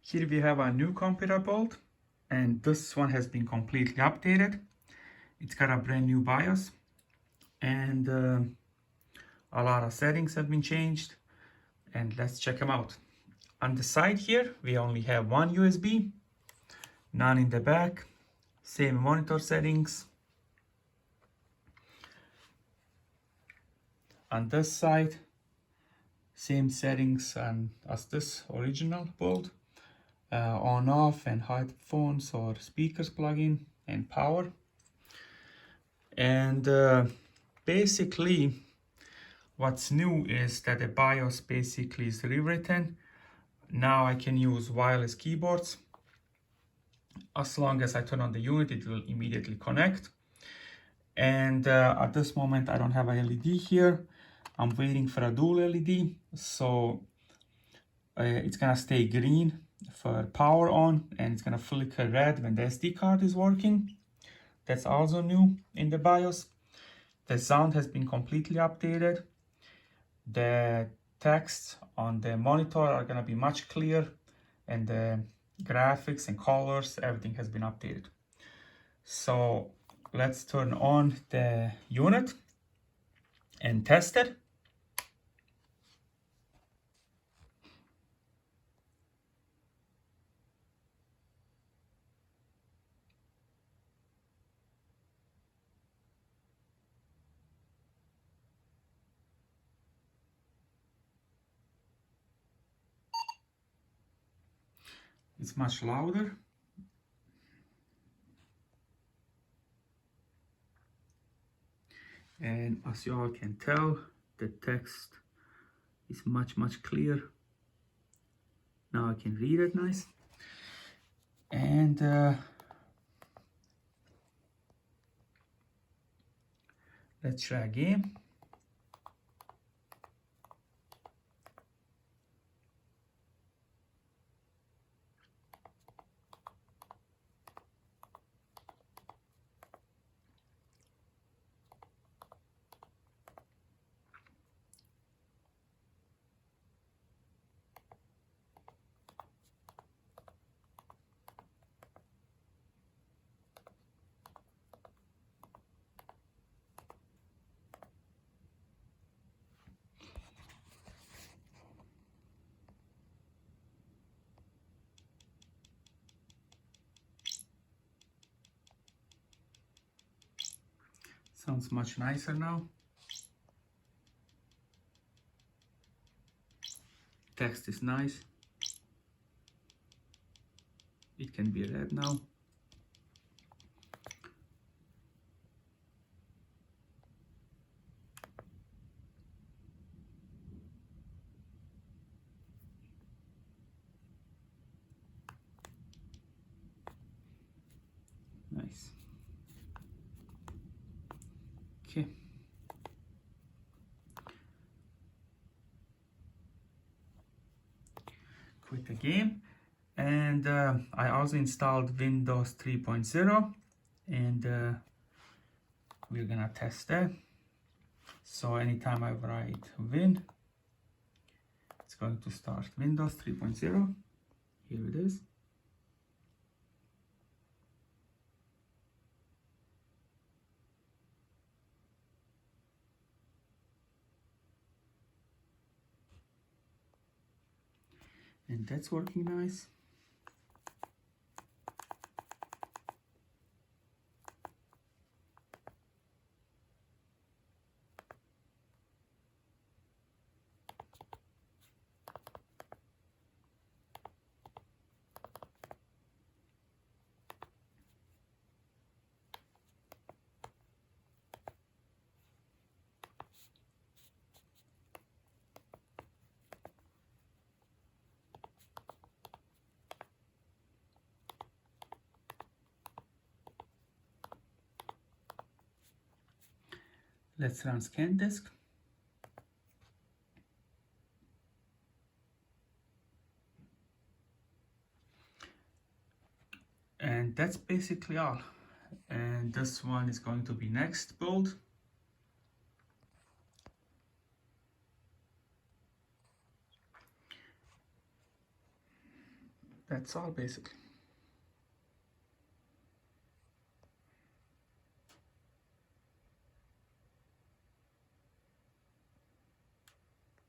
Here we have a new computer build, and this one has been completely updated. It's got a brand new BIOS, and a lot of settings have been changed, and let's check them out. On the side here, we only have one USB, none in the back, same monitor settings. On this side, same settings as this original build. On off and headphones or speakers plug-in and power. And basically what's new is that the BIOS basically is rewritten. Now I can use wireless keyboards. As long as I turn on the unit, it will immediately connect. And at this moment I don't have a LED here. I'm waiting for a dual LED, so it's gonna stay green for power on, and it's gonna flicker red when the SD card is working. That's also new in the BIOS. The sound has been completely updated. The text on the monitor are gonna be much clearer, and the graphics and colors, everything has been updated. So let's turn on the unit and test it. It's much louder. And as you all can tell, the text is much clearer. Now I can read it nice. And let's try again. Sounds much nicer now. Text is nice. It can be read now. Nice. Okay. Quit the game. And I also installed Windows 3.0, and we're gonna test that. So anytime I write Win, it's going to start Windows 3.0. Here it is. And that's working nice. Let's run scan disk. And that's basically all. And this one is going to be next build. That's all basically.